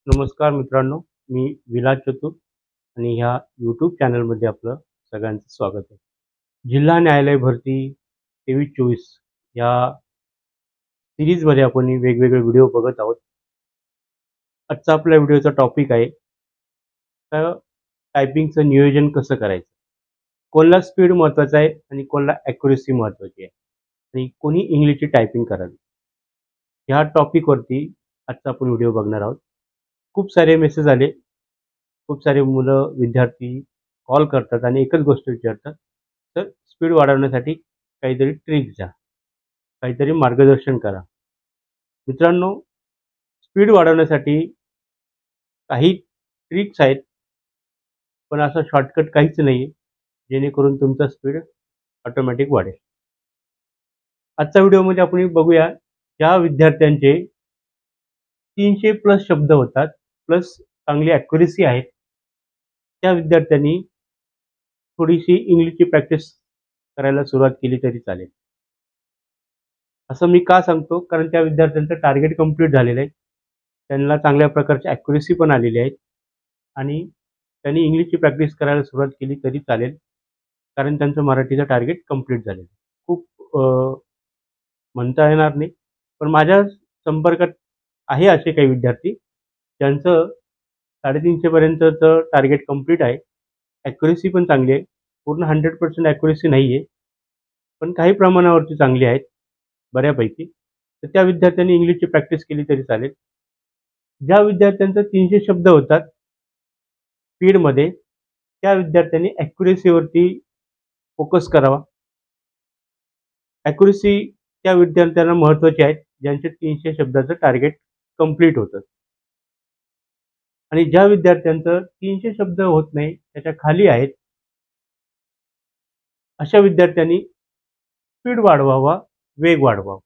नमस्कार मित्रांनो, मी विलास चतुर आणि ह्या यूट्यूब चॅनलमध्ये आपलं सगळ्यांचं स्वागत आहे. जिल्हा न्यायालय भरती 23-24 या सिरीजमध्ये आपण वेगवेगळे व्हिडिओ बघत आहोत. आजचा आपल्या व्हिडिओचा टॉपिक आहे तर टायपिंगचं नियोजन कसं करायचं. कोणाला स्पीड महत्त्वाचं आहे आणि कोणाला ॲक्युरेसी महत्त्वाची आहे आणि कोणी इंग्लिशची टायपिंग करावी. ह्या टॉपिकवरती आजचा आपण व्हिडिओ बघणार आहोत. खूप सारे मेसेज आले, खूप सारे मुलं विद्यार्थी कॉल करतात आणि एकच गोष्ट विचारतात, तर स्पीड वाढवण्यासाठी काहीतरी ट्रिक्स द्या, काहीतरी मार्गदर्शन करा. मित्रांनो, स्पीड वाढवण्यासाठी काही ट्रिक्स आहेत, पण असं शॉर्टकट काहीच नाही आहे जेणेकरून तुमचा स्पीड ऑटोमॅटिक वाढेल. आजच्या व्हिडिओमध्ये आपण बघूया ज्या विद्यार्थ्यांचे 300+ शब्द होतात प्लस चांगली ॲक्युरेसी आहे, त्या विद्यार्थ्यांनी थोडीशी इंग्लिशची प्रॅक्टिस करायला सुरुवात केली तरी चालेल. असं मी का सांगतो, कारण त्या विद्यार्थ्यांचं टार्गेट कंप्लीट झालेलं आहे, त्यांना चांगल्या प्रकारची ॲक्युरेसी पण आलेली आहे आणि त्यांनी इंग्लिशची प्रॅक्टिस करायला सुरुवात केली तरी चालेल, कारण त्यांचं मराठीचं टार्गेट कंप्लीट झालेलं आहे. खूप म्हणता येणार नाही, पण माझ्या संपर्कात आहे असे काही विद्यार्थी ज्यांचं 350 पर्यंतचं टार्गेट कंप्लीट आहे, ॲक्युरेसी पण चांगली आहे. पूर्ण 100% ॲक्युरेसी नाही आहे, पण काही प्रमाणावरती चांगली आहेत बऱ्यापैकी. तर त्या विद्यार्थ्यांनी इंग्लिशची प्रॅक्टिस केली तरी चालेल. ज्या विद्यार्थ्यांचं 300 शब्द होतात स्पीडमध्ये, त्या विद्यार्थ्यांनी ॲक्युरेसीवरती फोकस करावा. ॲक्युरेसी त्या विद्यार्थ्यांना महत्त्वाची आहे ज्यांचे 300 शब्दाचं टार्गेट कंप्लीट होतं. आणि ज्या विद्यार्थ्यांचं 300 शब्द होत नाही, त्याच्या खाली आहेत, अशा विद्यार्थ्यांनी स्पीड वाढवावा, वेग वाढवावा.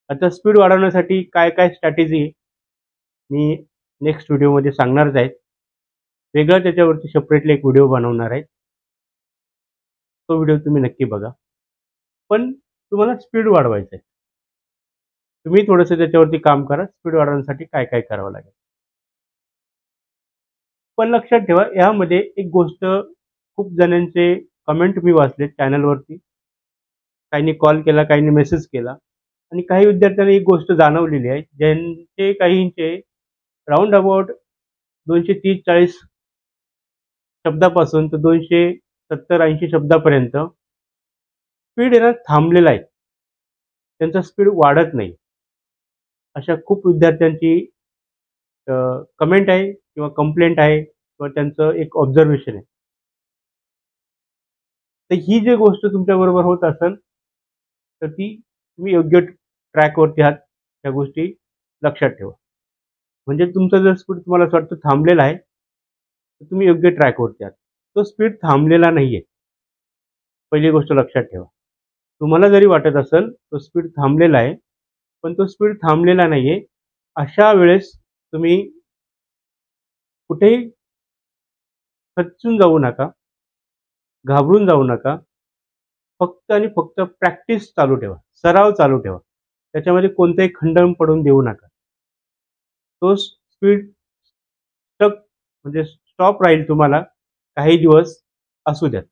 आता स्पीड वाढवण्यासाठी काय काय स्ट्रॅटेजी मी नेक्स्ट व्हिडिओमध्ये सांगणारच आहे. वेगळा त्याच्यावरती सेपरेटली एक व्हिडिओ बनवणार आहे, तो व्हिडिओ तुम्ही नक्की बघा. पण तुम्हाला स्पीड वाढवायचं आहे, तुम्ही थोडंसं त्याच्यावरती काम करा. स्पीड वाढवण्यासाठी काय काय करावं लागेल. पण लक्षात ठेवा, यामध्ये एक गोष्ट, खूप जणांचे कमेंट मी वाचले चॅनलवरती, काहींनी कॉल केला, काहींनी मेसेज केला आणि काही विद्यार्थ्यांनी एक गोष्ट जाणवलेली आहे, ज्यांचे काहींचे राऊंड अबाउट 230-40 शब्दापासून तर 270-80 शब्दापर्यंत स्पीड येणं थांबलेला आहे, त्यांचा स्पीड वाढत नाही. अशा खूप विद्यार्थ्यांची कमेंट आहे किंवा कंप्लेंट आहे किंवा त्यांचं एक ऑब्झर्वेशन आहे. तर ही जी गोष्ट तुमच्याबरोबर होत असेल तर ती तुम्ही योग्य ट्रॅकवरती आहात, त्या गोष्टी लक्षात ठेवा. म्हणजे तुमचा जर स्पीड तुम्हाला असं वाटतं थांबलेला आहे, तर तुम्ही योग्य ट्रॅकवरती आहात. तो स्पीड थांबलेला नाही आहे, पहिली गोष्ट लक्षात ठेवा. तुम्हाला जरी वाटत असेल तो स्पीड थांबलेला आहे, पण तो स्पीड थांबलेला नाही आहे. अशा वेळेस तुम्ही कुठेही खचून जाऊ नका, घाबरून जाऊ नका. फक्त आणि फक्त प्रॅक्टिस चालू ठेवा, सराव चालू ठेवा. त्याच्यामध्ये कोणतेही खंडन पडून देऊ नका. तो स्पीड म्हणजे स्टॉप राहील तुम्हाला काही दिवस असू द्यात,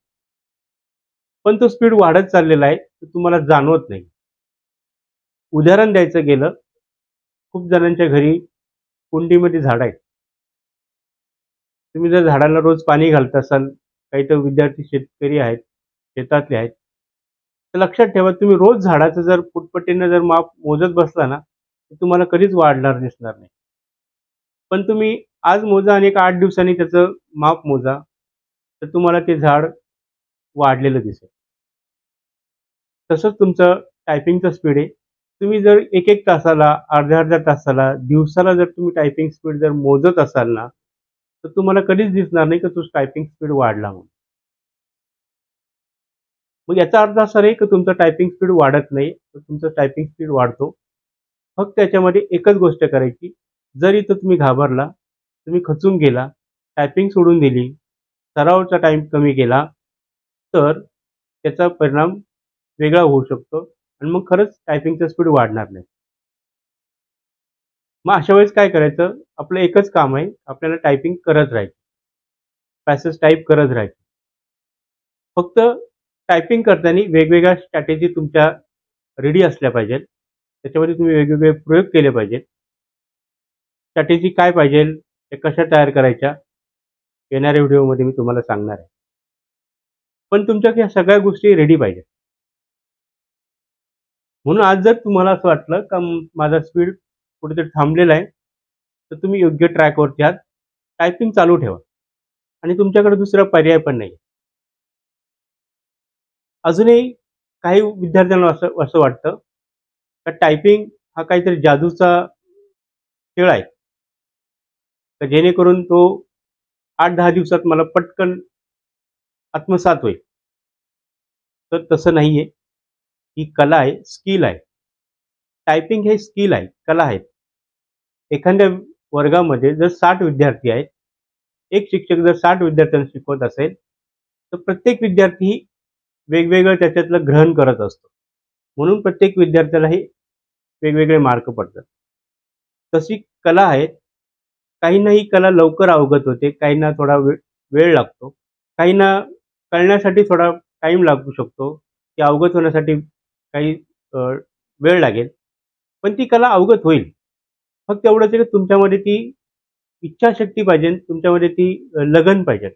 पण तो स्पीड वाढत चाललेला आहे, तर तुम्हाला जाणवत नाही. उदाहरण द्यायचं गेलं, खूप जणांच्या घरी कुंडीमध्ये झाडं आहेत. तुम्ही जर झाडाला रोज पाणी घालत असाल, काही तर विद्यार्थी शेतकरी आहेत, शेतातले आहेत, तर लक्षात ठेवा, तुम्ही रोज झाडाचं जर फुटपट्टीनं जर माप मोजत बसला ना, तर तुम्हाला कधीच वाढणार दिसणार नाही. पण तुम्ही आज मोजा आणि एक 8 दिवसांनी त्याचं माप मोजा, तर तुम्हाला ते झाड वाढलेलं दिसेल. तसंच तुमचं टायपिंगचं स्पीड आहे. तुम्ही जर 1-1 तासाला, अर्ध्या-अर्ध्या तासाला, दिवसाला जर तुम्ही टायपिंग स्पीड जर मोजत असाल ना, तर तुम्हाला कधीच दिसणार नाही की तो टायपिंग स्पीड वाढला म्हणून. मग याचा अर्थ असा नाही की तुमचं टायपिंग स्पीड वाढत नाही, तर तुमचं टायपिंग स्पीड वाढतो. फक्त त्याच्यामध्ये एकच गोष्ट करायची, जर इथं तुम्ही घाबरला, तुम्ही खचून गेला, टायपिंग सोडून दिली, सरावाचा टाईम कमी केला, तर त्याचा परिणाम वेगळा होऊ शकतो. आणि मग खरंच टायपिंगचा स्पीड वाढणार नाही. मग अशा वेळेस काय करायचं, आपलं एकच काम आहे, आपल्याला टायपिंग करत राहायचं, पॅसेज टाइप करत राहायचं. फक्त टायपिंग करताना वेगवेगळ्या स्ट्रॅटेजी तुमच्या रेडी असल्या पाहिजेत. त्याच्यामध्ये तुम्ही वेगवेगळे प्रयोग केले पाहिजेत. स्ट्रॅटेजी काय पाहिजे, ते कशा तयार करायच्या, येणाऱ्या व्हिडिओमध्ये मी तुम्हाला सांगणार आहे. पण तुमच्याकडे ह्या सगळ्या गोष्टी रेडी पाहिजेत. म्हणून आज जर तुम्हाला असं वाटलं का माझा स्पीड कुठेतरी थांबलेला आहे, तर तुम्ही योग्य ट्रॅकवरती आहात. टायपिंग चालू ठेवा आणि तुमच्याकडे दुसरा पर्याय पण नाही. अजूनही काही विद्यार्थ्यांना असं असं वाटतं का टायपिंग हा काहीतरी जादूचा खेळ आहे, तर जेणेकरून तो 8-10 दिवसात मला पटकन आत्मसात होईल. तर तसं नाहीये. ही कला आहे, स्किल आहे. टायपिंग हे स्किल आहे, कला आहे. एखाद्या वर्गामध्ये जर 60 विद्यार्थी आहेत, एक शिक्षक जर 60 विद्यार्थ्यांना शिकवत असेल, तर प्रत्येक विद्यार्थी वेगवेगळं त्याच्यातलं ग्रहण करत असतो. म्हणून प्रत्येक विद्यार्थ्याला हे वेगवेगळे मार्क पडतात. तशी कला आहे. काहींना ही कला लवकर अवगत होते, काहींना थोडा वेळ लागतो, काहींना कळण्यासाठी थोडा टाईम लागू शकतो, ती अवगत होण्यासाठी काही वेळ लागेल. पण ती कला अवगत होईल. फक्त एवढंच आहे की तुमच्यामध्ये ती इच्छाशक्ती पाहिजे, तुमच्यामध्ये ती लगन पाहिजे.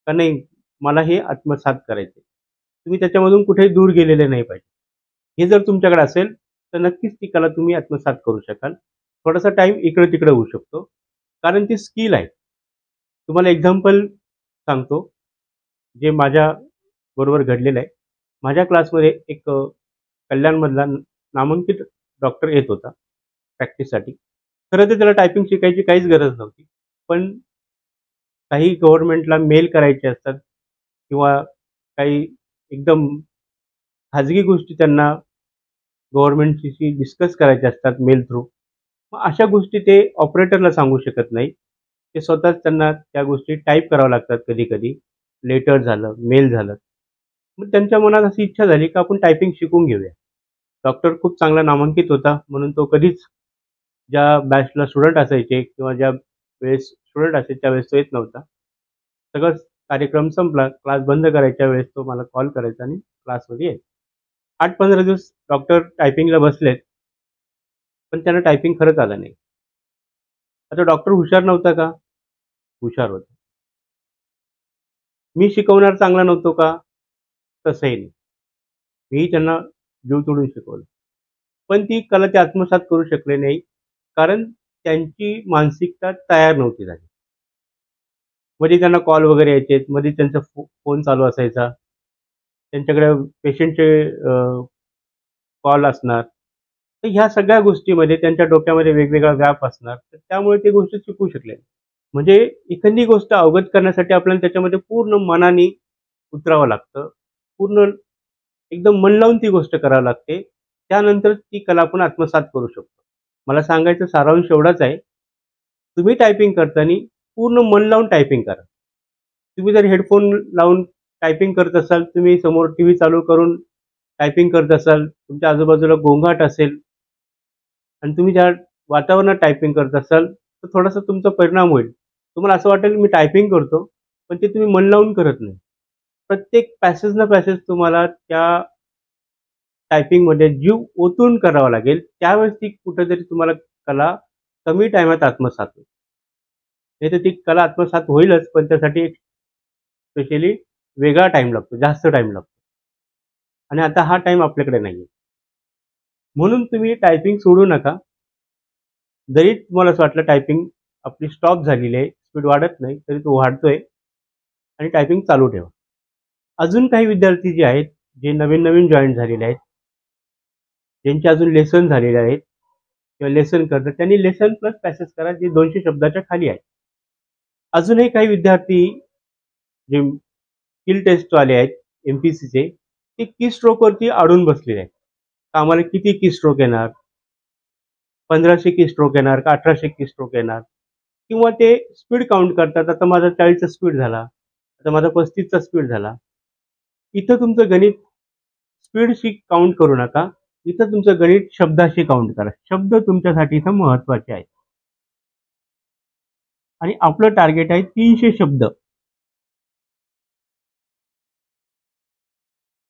का नाही, मला हे आत्मसात करायचं आहे. तुम्ही त्याच्यामधून कुठेही दूर गेलेले नाही पाहिजे. हे जर तुमच्याकडे असेल, तर नक्कीच ती कला तुम्ही आत्मसात करू शकाल. थोडासा टाईम इकडे-तिकडे होऊ शकतो, कारण ती स्किल आहे. तुम्हाला एक्झाम्पल सांगतो, जे माझ्याबरोबर घडलेलं आहे. माझ्या क्लासमध्ये एक कल्याणमधला नामांकित डॉक्टर येत होता प्रॅक्टिससाठी. खरं तर त्याला टायपिंग शिकायची काहीच गरज नव्हती. पण काही गव्हर्नमेंटला मेल करायचे असतात किंवा काही एकदम खाजगी गोष्टी त्यांना गव्हर्नमेंटशी डिस्कस करायच्या असतात मेल थ्रू. मग अशा गोष्टी ते ऑपरेटरला सांगू शकत नाही. ते स्वतःच त्यांना त्या गोष्टी टाइप कराव्या लागतात कधी-कधी. लेटर झालं, मेल झालं. मग त्यांच्या मनात अशी इच्छा झाली की आपण टायपिंग शिकून घेऊया. डॉक्टर खूप चांगला नामांकित होता, म्हणून तो कधीच ज्या बॅचला स्टुडंट असायचे किंवा ज्या वेळेस स्टुडंट असायचे त्यावेळेस तो येत नव्हता. सगळं कार्यक्रम संपला, क्लास बंद करायच्या वेळेस तो मला कॉल करायचा आणि क्लासमध्ये यायचा. 8-15 दिवस डॉक्टर टायपिंगला बसलेत, पण त्यांना टायपिंग खरंच आलं नाही. आता डॉक्टर हुशार नव्हता का? हुशार होता. मी शिकवणार चांगला नव्हतो का? तसंही नाही. मीही त्यांना जीव तोडून शिकवलं. पण ती कला ते आत्मसात करू शकले नाही, कारण त्यांची मानसिकता तयार नव्हती झाली. मध्ये त्यांना कॉल वगैरे यायचे, मध्ये त्यांचा फोन चालू असायचा. त्यांच्याकडे पेशंटचे कॉल असणार. तर ह्या सगळ्या गोष्टीमध्ये त्यांच्या डोक्यामध्ये वेगवेगळा व्याप असणार. तर त्यामुळे ते गोष्टी शिकू शकले नाही. म्हणजे एखादी गोष्ट अवगत करण्यासाठी आपल्याला त्याच्यामध्ये पूर्ण मनाने उतरावं लागतं. पूर्ण एकदम मन लावून ती गोष्ट करावी लागते. त्यानंतर ती कला आपण आत्मसात करू शकतो. मला सांगायचा सारांश एवढाच आहे, तुम्ही टायपिंग करताना पूर्ण मन लावून टायपिंग करा. तुम्ही जर हेडफोन लावून टायपिंग करत असाल, तुम्ही समोर टीव्ही चालू करून टायपिंग करत असाल, तुमच्या आजूबाजूला गोंगाट असेल आणि तुम्ही ज्या वातावरणात टायपिंग करत असाल, तर थोडासा तुमचा परिणाम होईल. तुम्हाला असं वाटेल मी टायपिंग करतो, पण ते तुम्ही मन लावून करत नाही. प्रत्येक पॅसेज ना पॅसेज तुम्हाला त्या टायपिंगमध्ये जीव ओतून करावा लागेल. त्यावेळेस ती कुठेतरी तुम्हाला कला कमी टाईमात आत्मसात होईल. नाहीतर ती कला आत्मसात होईलच, पण त्यासाठी एक स्पेशली वेगळा टाईम लागतो, जास्त टाईम लागतो. आणि आता हा टाईम आपल्याकडे नाहीये. म्हणून तुम्ही टायपिंग सोडू नका. जरी तुम्हाला असं वाटलं टायपिंग आपली स्टॉप झालेली आहे, स्पीड वाढत नाही, तरी तो वाढतोय आणि टायपिंग चालू ठेवा. अजून काही विद्यार्थी जे आहेत, जे नवीन-नवीन जॉइन झालेले आहेत, ज्यांचे अजून लेसन झालेले आहेत किंवा लेसन करतात, त्यांनी लेसन प्लस पॅसेज करा, जे 200 शब्दाच्या खाली आहे. अजूनही काही विद्यार्थी जे स्किल टेस्टवाले आहेत एमपीसीचे, ते की स्ट्रोकवरती अडून बसलेले आहेत. तर आम्हाला किती की स्ट्रोक येणार? 1500 की स्ट्रोक येणार का 1800 की स्ट्रोक येणार? किंवा ते स्पीड काउंट करतात. आता माझा 40चा स्पीड झाला, आता माझा 35चा स्पीड झाला. इथं तुमचं गणित स्पीडशी काउंट करू नका. इथं तुमचं गणित शब्दाशी काउंट करा. शब्द तुमच्यासाठी इथं महत्वाचे आहेत. आणि आपलं टार्गेट आहे 300 शब्द.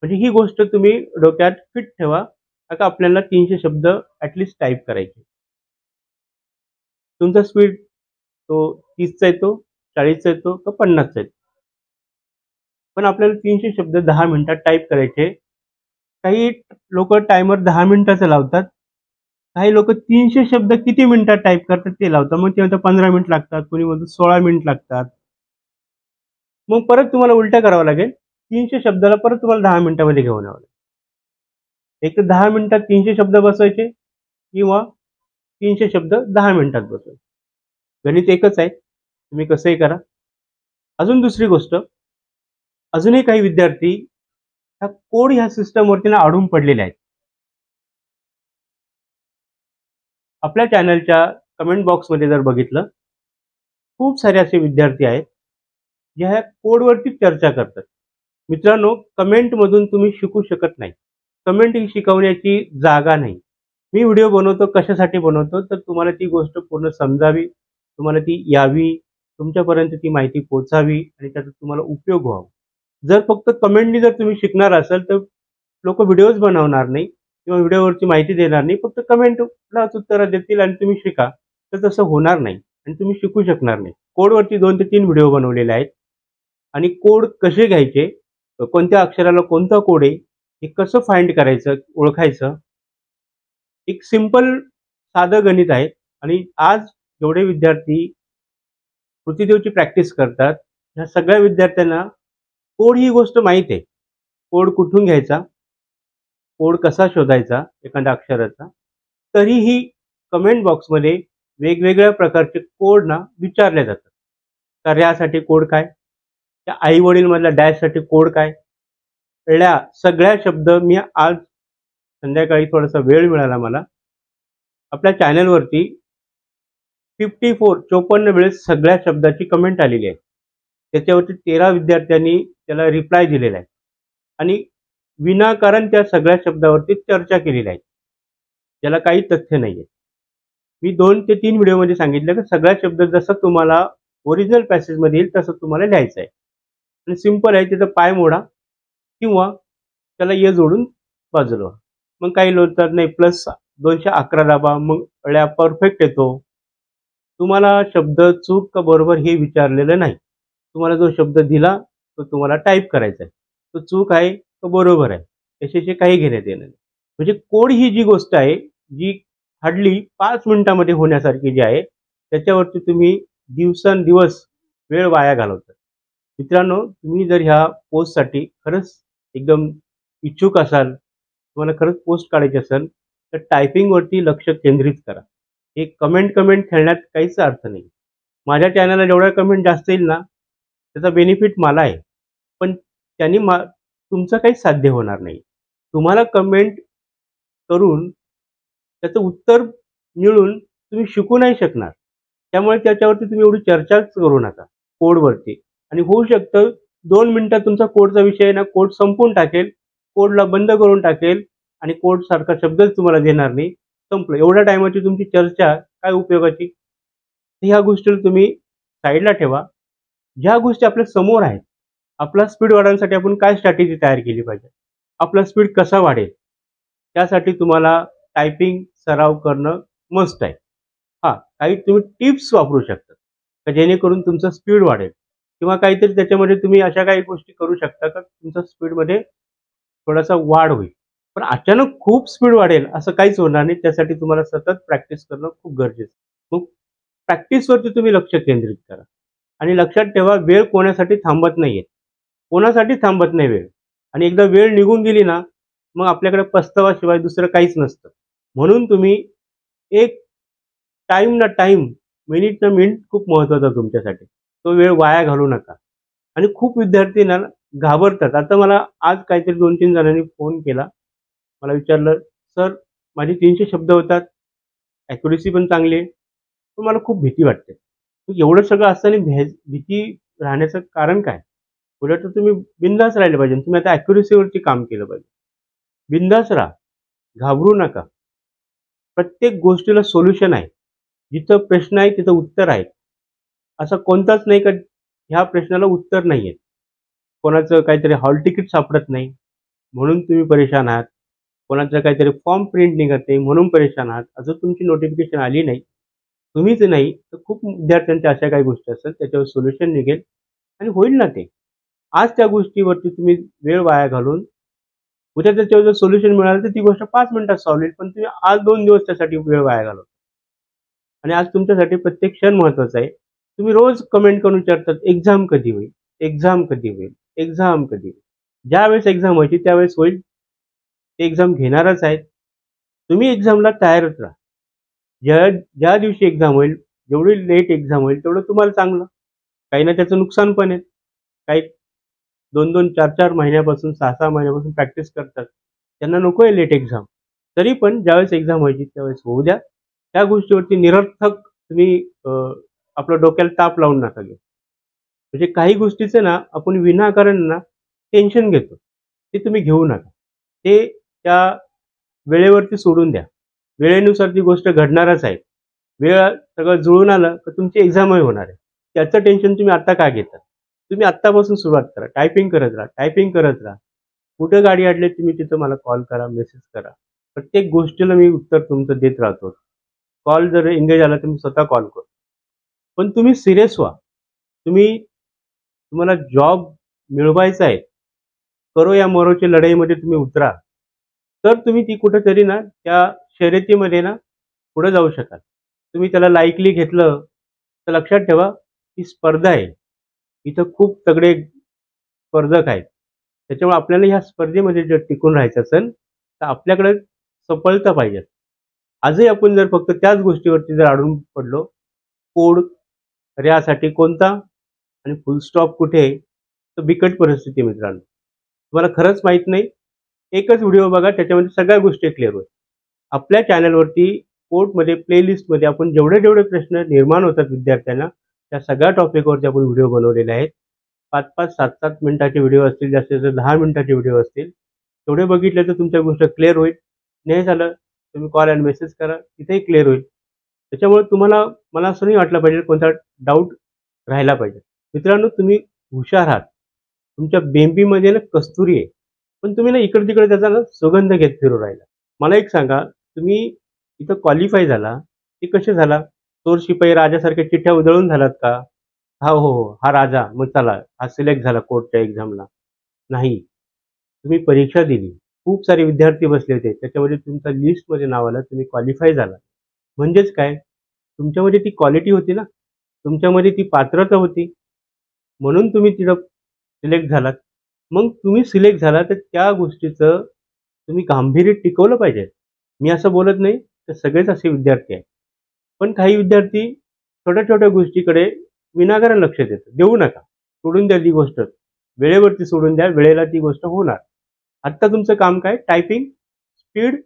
म्हणजे ही गोष्ट तुम्ही डोक्यात फिट ठेवा का आपल्याला 300 शब्द ऍटलिस्ट टाईप करायचे. तुमचा स्पीड तो 30चा येतो, 40चा येतो का 50चा येतो, पण आपल्याला 300 शब्द 10 मिनिटात टाईप करायचे. काही लोक टायमर 10 मिनिटाचा लावतात. काही लोक 300 शब्द किती मिनिटात टाईप करतात ते लावतात. मग ते म्हणतात 15 मिनिट लागतात, कोणी म्हणतं 16 मिनिट लागतात. मग परत तुम्हाला उलटा करावं लागेल. 300 शब्दाला परत तुम्हाला 10 मिनिटामध्ये घेऊन यावं लागेल. एक तर 10 मिनिटात 300 शब्द बसवायचे किंवा 300 शब्द 10 मिनिटात बसवायचे. गणित एकच आहे, तुम्ही कसंही करा. अजून दुसरी गोष्ट, अजूनही काही विद्यार्थी ह्या कोड ह्या सिस्टमवरती ना अडून पडलेले आहेत. आपल्या चॅनलच्या कमेंट बॉक्समध्ये जर बघितलं, खूप सारे असे विद्यार्थी आहेत जे ह्या कोडवरती चर्चा करतात. मित्रांनो, कमेंटमधून तुम्ही शिकू शकत नाही. कमेंट ही शिकवण्याची जागा नाही. मी व्हिडिओ बनवतो कशासाठी बनवतो, तर तुम्हाला ती गोष्ट पूर्ण समजावी, तुम्हाला ती यावी, तुमच्यापर्यंत ती माहिती पोहोचावी आणि त्याचा तुम्हाला उपयोग व्हावा. जर फक्त कमेंटनी जर तुम्ही शिकणार असाल तर लोक व्हिडिओज बनवणार नाही किंवा व्हिडिओवरची माहिती देणार नाही. फक्त कमेंटलाच उत्तरं देतील आणि तुम्ही शिका, तर तसं होणार नाही आणि तुम्ही शिकू शकणार नाही. कोडवरती 2 ते 3 व्हिडिओ बनवलेले आहेत आणि कोड कसे घ्यायचे, कोणत्या अक्षराला कोणता कोड आहे, हे कसं फाइंड करायचं, ओळखायचं, एक सिंपल साधं गणित आहे. आणि आज जेवढे विद्यार्थी पृथ्वीदेवची प्रॅक्टिस करतात, ह्या सगळ्या विद्यार्थ्यांना कोड ही गोष्ट माहीत आहे. कोड कुठून घ्यायचा, कोड कसा शोधायचा एखाद्या अक्षराचा. तरीही कमेंट बॉक्समध्ये वेगवेगळ्या प्रकारचे कोड ना विचारले जातात. तर यासाठी कोड काय, त्या आई वडील मधल्या डॅशसाठी कोड काय, एवढ्या सगळ्या शब्द मी आज संध्याकाळी थोडासा वेळ मिळाला मला, आपल्या चॅनलवरती 54 वेळेस सगळ्या शब्दाची कमेंट आलेली आहे. त्याच्यावरती 13 विद्यार्थ्यांनी त्याला रिप्लाय दिलेला आहे आणि विनाकारण त्या सगळ्या शब्दावरती चर्चा केलेली आहे, ज्याला काही तथ्य नाहीये. मी 2 ते 3 व्हिडिओमध्ये सांगितलं की सगळा शब्द जसा तुम्हाला ओरिजिनल पॅसेजमध्ये येईल तसं तुम्हाला लिहायचं आहे. आणि सिंपल आहे, तिथं पाय मोडा किंवा त्याला ये जोडून बाजूला. मग काही लोक तर नाही प्लस 211 दाबा, मग अळ्या परफेक्ट येतो. तुम्हाला शब्द चूक का बरोबर हे विचारलेलं नाही. तुम्हाला जो शब्द दिला तो तुम्हाला टाईप करायचा आहे. तो चूक आहे तो बरोबर आहे, याच्याशी काही घेण्यात येणार नाही. म्हणजे कोड ही जी गोष्ट आहे जी हार्डली 5 मिनिटामध्ये होण्यासारखी जी आहे, त्याच्यावरती तुम्ही दिवसेंदिवस वेळ वाया घालवता. मित्रांनो, तुम्ही जर ह्या पोस्टसाठी खरंच एकदम इच्छुक असाल, तुम्हाला खरंच पोस्ट काढायची असेल, तर टायपिंगवरती लक्ष केंद्रित करा. हे कमेंट खेळण्यात काहीच अर्थ नाही. माझ्या चॅनलला जेवढ्या कमेंट जास्त येईल ना, त्याचा बेनिफिट मला आहे, पण त्यांनी तुमचं काही साध्य होणार नाही. तुम्हाला कमेंट करून त्याचं उत्तर मिळून तुम्ही शिकू नाही शकणार. त्यामुळे त्याच्यावरती तुम्ही एवढी चर्चाच करू नका कोडवरती. आणि होऊ शकतं 2 मिनिटात तुमचा कोडचा विषय ना कोड संपवून टाकेल, कोडला बंद करून टाकेल आणि कोड सारखा शब्दच तुम्हाला देणार नाही. संपलं. एवढ्या टायमाची तुमची चर्चा काय उपयोगाची. ह्या गोष्टीला तुम्ही साईडला ठेवा. ज्या गोष्टी आपल्या समोर आहेत, आपला स्पीड वाढवण्यासाठी आपण काय स्ट्रॅटेजी तयार केली पाहिजे, आपला स्पीड कसा वाढेल, त्यासाठी तुम्हाला टायपिंग सराव करणं मस्ट आहे. हां, काही तुम्ही टिप्स वापरू शकता का जेणेकरून तुमचं स्पीड वाढेल किंवा काहीतरी त्याच्यामध्ये तुम्ही अशा काही गोष्टी करू शकता का तुमच्या स्पीडमध्ये थोडासा वाढ होईल. पण अचानक खूप स्पीड वाढेल असं काहीच होणार नाही. त्यासाठी तुम्हाला सतत प्रॅक्टिस करणं खूप गरजेचं आहे. मग प्रॅक्टिसवरती तुम्ही लक्ष केंद्रित करा. आणि लक्षात ठेवा, वेळ कोणासाठी थांबत नाहीये. कोणासाठी थांबत नाही वेळ. आणि एकदा वेळ निघून गेली ना, मग आपल्याकडे पस्तावाशिवाय दुसरं काहीच नसतं. म्हणून तुम्ही एक टाईम ना टाईम, मिनिट ना मिनिट खूप महत्त्वाचा तुमच्यासाठी. तो वेळ वाया घालवू नका. आणि खूप विद्यार्थी ना घाबरतात. आता मला आज काहीतरी 2-3 जणांनी फोन केला. मला विचारलं, "सर, माझे 300 शब्द होतात, ॲक्युरसी पण चांगली आहे, पण मला खूप भीती वाटते." मग एवढं सगळं असताना भीती राहण्याचं कारण काय? उलट तर तुम्ही बिनधास्त राहिले पाहिजे. तुम्ही आता ॲक्युरसीवरती काम केलं पाहिजे. बिंदास राहा, घाबरू नका. प्रत्येक गोष्टीला सोल्युशन आहे. जिथं प्रश्न आहे तिथं उत्तर आहे. असा कोणताच नाही का ह्या प्रश्नाला उत्तर नाहीये. कोणाचं काहीतरी हॉल तिकीट सापडत नाही म्हणून तुम्ही परेशान आहात. कोणाचं काहीतरी फॉर्म प्रिंट निघत नाही म्हणून परेशान आहात. अजून तुमची नोटिफिकेशन आली नाही. तुम्हीच नाही तर खूप विद्यार्थ्यांच्या अशा काही गोष्टी असतात त्याच्यावर सोल्युशन निघेल आणि होईल ना ते. आज त्या गोष्टीवरती तुम्ही वेळ वाया घालून उद्या त्याच्यावर जर सोल्युशन मिळालं तर ती गोष्ट 5 मिनिटात सॉल्व्ह होईल. पण तुम्ही आज 2 दिवस त्यासाठी वेळ वाया घालवता. आणि आज तुमच्यासाठी प्रत्येक क्षण महत्त्वाचा आहे. तुम्ही रोज कमेंट करून विचारतात, "एक्झाम कधी होईल? एक्झाम कधी होईल? एक्झाम कधी होईल?" ज्यावेळेस एक्झाम व्हायची त्यावेळेस होईल. ते एक्झाम घेणारच आहेत. तुम्ही एक्झामला तयारच राहा. ज्या ज्या दिवशी एक्झाम होईल, जेवढी लेट एक्झाम होईल तेवढं तुम्हाला चांगलं. काही ना त्याचं नुकसान पण आहे. काही 2-2, 4-4 महिन्यापासून, 6-6 महिन्यापासून प्रॅक्टिस करतात. त्यांना नको आहे लेट एक्झाम. तरी पण ज्यावेळेस एक्झाम व्हायची त्यावेळेस होऊ द्या. त्या गोष्टीवरती निरर्थक तुम्ही आपलं डोक्याला ताप लावून नका घेऊ. म्हणजे काही गोष्टीचं ना आपण विनाकारण ना टेन्शन घेतो. ते तुम्ही घेऊ नका. ते त्या वेळेवरती सोडून द्या. वेळेनुसार ती गोष्ट घडणारच आहे. वेळ सगळं जुळून आलं तर तुमची एक्झामही होणार आहे. त्याचं टेन्शन तुम्ही आत्ता का घेता? तुम्ही आत्तापासून सुरुवात करा. टायपिंग करत राहा, टायपिंग करत राहा. कुठं गाडी अडली तुम्ही तिथं मला कॉल करा, मेसेज करा. प्रत्येक गोष्टीला मी उत्तर तुमचं देत राहतो. कॉल जर एंगेज आला तर मी स्वतः कॉल करतो. पण तुम्ही सीरियस व्हा. तुम्हाला जॉब मिळवायचा आहे. करो या मरोच्या लढाईमध्ये तुम्ही उतरा. तर तुम्ही ती कुठेतरी ना त्या शर्यतीमध्ये ना पुढे जाऊ शकाल. तुम्ही त्याला लाईकली घेतलं तर लक्षात ठेवा ही स्पर्धा आहे. इथं खूप तगडे स्पर्धक आहेत. त्याच्यामुळे आपल्याला ह्या स्पर्धेमध्ये जर टिकून राहायचं असेल तर आपल्याकडे सफलता पाहिजे. आजही आपण जर फक्त त्याच गोष्टीवरती जर अडून पडलो, कोड यासाठी कोणता आणि फुल स्टॉप कुठे आहे, तर बिकट परिस्थिती मित्रांनो. तुम्हाला खरंच माहीत नाही. एकच व्हिडिओ बघा त्याच्यामध्ये सगळ्या गोष्टी क्लिअर होईल. आपल्या चॅनलवरती कोर्टमध्ये प्लेलिस्टमध्ये आपण जेवढे प्रश्न निर्माण होतात विद्यार्थ्यांना त्या सगळ्या टॉपिकवरती आपण व्हिडिओ बनवलेले आहेत. 5-5, 7-7 मिनिटाचे व्हिडिओ असतील, जास्तीत जास्त 10 मिनिटाचे व्हिडिओ असतील. तेवढे बघितले तर तुमच्या गोष्ट क्लिअर होईल. नाही झालं तुम्ही कॉल आणि मेसेज करा, तिथेही क्लिअर होईल. त्याच्यामुळे तुम्हाला मला असं नाही वाटलं पाहिजे कोणता डाऊट राहिला पाहिजे. मित्रांनो तुम्ही हुशार आहात. तुमच्या बेंबीमध्ये ना कस्तुरी आहे. पण तुम्ही ना इकडे-तिकडे त्याचा ना सुगंध घेत फिरू राहिला. मला एक सांगा, तुम्ही इथं क्वालिफाय झाला, ते कसे झाला? चोर शिपाई राजासारख्या चिठ्ठ्या उधळून झालात का? "हा, हो, हो, हा राजा, मग चला, हा सिलेक्ट झाला कोर्टच्या एक्झामला." नाही. तुम्ही परीक्षा दिली. खूप सारे विद्यार्थी बसले होते. त्याच्यामध्ये तुमचं लिस्टमध्ये नाव आलं, तुम्ही क्वालिफाय झाला. म्हणजेच काय? तुमच्यामध्ये ती क्वालिटी होती ना, तुमच्यामध्ये ती पात्रता होती. म्हणून तुम्ही तिथं सिलेक्ट झालात. मग तुम्ही सिलेक्ट झाला तर त्या गोष्टीचं तुम्ही गांभीर्य टिकवलं पाहिजे. मी असं बोलत नाही तर सगळेच असे विद्यार्थी आहेत. पण काही विद्यार्थी छोट्या-छोट्या गोष्टीकडे विनाकारण लक्ष देतात. देऊ नका. सोडून द्या ती गोष्ट. वेळेवरती सोडून द्या. वेळेला ती गोष्ट होणार. आत्ता तुमचं काम काय? टायपिंग, स्पीड,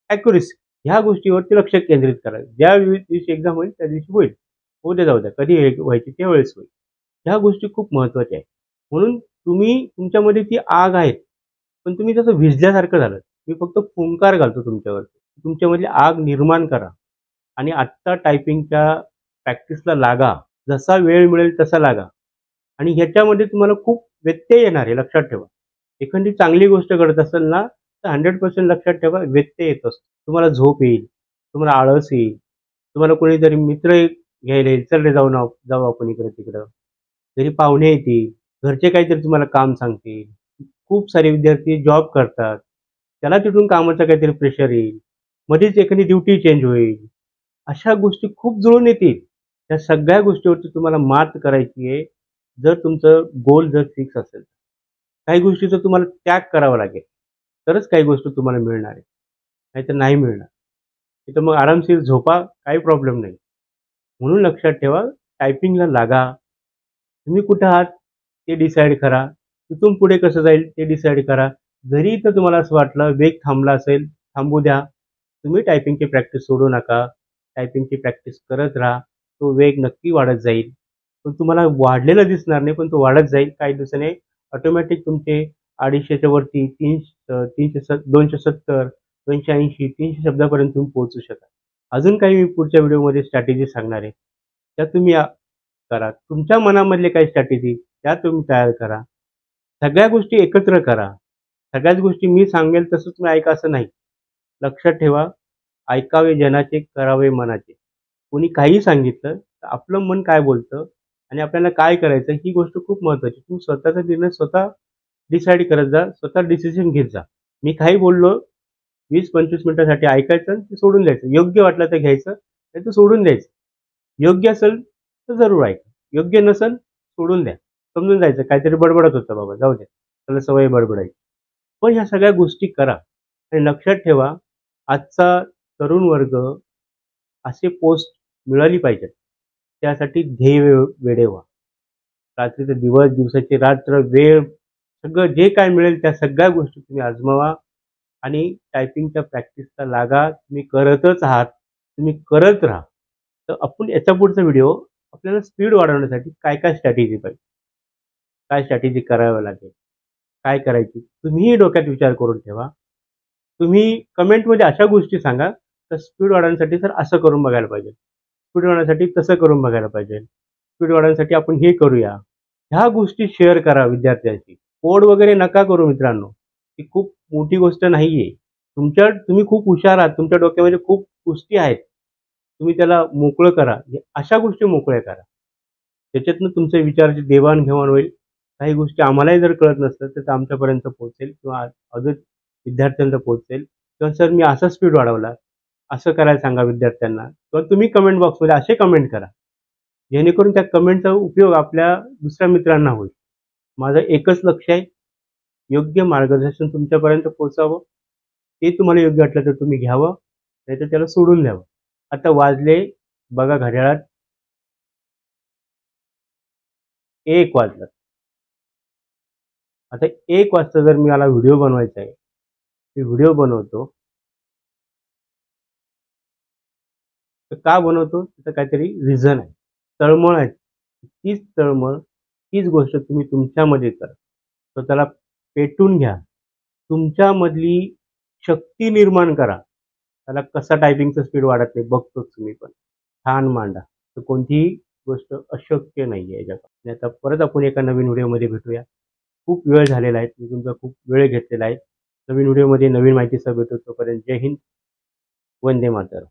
ॲक्युरसी ह्या गोष्टीवरती लक्ष केंद्रित करा. ज्या दिवशी एक्झाम होईल त्या दिवशी होईल. होऊ द्या, जाऊ द्या. कधी व्हायची त्यावेळेस होईल. ह्या गोष्टी खूप महत्त्वाच्या आहेत. म्हणून तुम्ही तुमच्यामध्ये ती आग आहे. पण तुम्ही तसं विझल्यासारखं झालं. मी फक्त फुंकार घालतो तुमच्यावरती. तुमच्यामधली आग निर्माण करा आणि आत्ता टायपिंगच्या प्रॅक्टिसला लागा. जसा वेळ मिळेल तसा लागा आणि ह्याच्यामध्ये तुम्हाला खूप व्यत्यय येणार आहे लक्षात ठेवा. एखादी चांगली गोष्ट घडत असेल ना तर 100% लक्षात ठेवा व्यत्यय येत असतो. तुम्हाला झोप येईल, तुम्हाला आळस येईल, तुम्हाला कोणीतरी मित्र घ्यायला येईल, "चल रे जाऊ आपण इकडं-तिकडं." घरी पाहुणे येतील, घरचे काहीतरी तुम्हाला काम सांगतील. खूप सारे विद्यार्थी जॉब करतात. त्याला तिथून कामाचा काहीतरी प्रेशर येईल. मध्येच एखादी ड्युटी चेंज होईल. अशा गोष्टी खूप जुळून येतील. त्या सगळ्या गोष्टीवरती तुम्हाला मात करायची आहे. जर तुमचं गोल जर फिक्स असेल. काही गोष्टीचा तुम्हाला त्याग करावा लागेल. तरच काही गोष्टी तुम्हाला मिळणार आहे. नाहीतर नाही मिळणार. तिथं मग आरामशीर झोपा, काही प्रॉब्लेम नाही. म्हणून लक्षात ठेवा टायपिंगला लागा. तुम्ही कुठे आहात ते डिसाईड करा. तिथून पुढे कसं जाईल ते डिसाईड करा. जरी इथं तुम्हाला असं वाटलं वेग थांबला असेल, थांबू द्या. तुम्ही टायपिंगची प्रॅक्टिस सोडू नका. टायपिंगची प्रॅक्टिस करत राहा. तो वेग नक्की वाढत जाईल. तो तुम्हाला वाढलेला दिसणार नाही, पण तो वाढत जाईल. काही दिवसांनी ऑटोमॅटिक तुमचे 250च्या वरती 270, 280, 300 शब्दापर्यंत तुम्ही पोहोचू शकाल. अजून काही मी पुढच्या व्हिडिओमध्ये स्ट्रॅटेजी सांगणार आहे. त्या तुम्ही करा. तुमच्या मनामधले काही स्ट्रॅटेजी त्या तुम्ही तयार करा. सगळ्या गोष्टी एकत्र करा. सगळ्याच गोष्टी मी सांगेल तसं तुम्ही ऐका असं नाही. लक्षात ठेवा, ऐकावे जनाचे, करावे मनाचे. कोणी काही सांगितलं तर आपलं मन काय बोलतं आणि आपल्याला काय करायचं ही गोष्ट खूप महत्त्वाची. तुम्ही स्वतःचा निर्णय स्वतः डिसाईड करत जा, स्वतः डिसिजन घेत जा. मी काही बोललो 20-25 मिनिटांसाठी ऐकायचं आणि ते सोडून द्यायचं. योग्य वाटलं तर घ्यायचं, नाही तर सोडून द्यायचं. योग्य असेल तर जरूर ऐका, योग्य नसेल सोडून द्या. समजून जायचं काहीतरी बडबडत होतं बाबा, जाऊ द्या, त्याला सवय बडबडायची. पण ह्या सगळ्या गोष्टी करा आणि लक्षात ठेवा, आजचा तरुण वर्ग असे पोस्ट मिळाली पाहिजेत. त्यासाठी ध्येय वेडे व्हा. रात्रीचे दिवस, दिवसाची रात्र, वेळ, सगळं जे काय मिळेल त्या सगळ्या गोष्टी तुम्ही आजमावा आणि टायपिंगच्या प्रॅक्टिसला लागा. तुम्ही करतच आहात, तुम्ही करत राहा. तर आपण याच्या पुढचा व्हिडिओ आपल्याला स्पीड वाढवण्यासाठी काय काय स्ट्रॅटेजी पाहिजे, काय स्ट्रॅटेजी करावं लागेल, काय करायची, तुम्हीही डोक्यात विचार करून ठेवा. तुम्ही कमेंटमध्ये अशा गोष्टी सांगा तर स्पीड वाढवण्यासाठी तर असं करून बघायला पाहिजे, स्पीड वाढवण्यासाठी तसं करून बघायला पाहिजे, स्पीड वाढवण्यासाठी आपण हे करूया. ह्या गोष्टी शेअर करा विद्यार्थ्यांशी. कोड वगैरे नका करू मित्रांनो, ही खूप मोठी गोष्ट नाहीये. तुम्ही खूप हुशार आहात, तुमच्या डोक्यामध्ये खूप गोष्टी आहेत, तुम्ही त्याला मोकळं करा. अशा गोष्टी मोकळ्या करा, त्याच्यातनं तुमच्या विचाराची देवाणघेवाण होईल. काही गोष्टी आम्हालाही जर कळत नसलं तर ते आमच्यापर्यंत पोहोचेल किंवा अजून विद्यार्थ्यांना पोहोचेल. किंवा सर मी असा स्पीड वाढवला, असं करायला सांगा विद्यार्थ्यांना. किंवा तुम्ही कमेंट बॉक्समध्ये असे कमेंट करा जेणेकरून त्या कमेंटचा उपयोग आपल्या दुसऱ्या मित्रांना होईल. माझं एकच लक्ष आहे, योग्य मार्गदर्शन तुमच्यापर्यंत पोहोचावं. ते तुम्हाला योग्य वाटलं तर तुम्ही घ्यावं, नाहीतर त्याला सोडून द्यावं. आता वाजले बघा घड्याळात, 1 वाजलं. आता 1 वाजता जर मला व्हिडिओ बनवायचा आहे, मी व्हिडिओ बनवतो. तर का बनवतो त्याचं काहीतरी रिझन आहे, तळमळ आहे. तीच तळमळ, तीच गोष्ट तुम्ही तुमच्यामध्ये करा. स्वतःला पेटून घ्या, तुमच्यामधली शक्ती निर्माण करा. त्याला कसा टायपिंगचा स्पीड वाढत नाही बघतोच तुम्ही पण. छान मांडा. तर कोणतीही गोष्ट अशक्य नाही आहे जगात. आणि आता परत आपण एका नवीन व्हिडिओमध्ये भेटूया. खूप वेळ झालेला आहे, मी तुमचा खूप वेळ घेतलेला आहे. नवीन व्हिडिओमध्ये नवीन माहितीसह भेटू. तोपर्यंत जय हिंद, वंदे मातरम.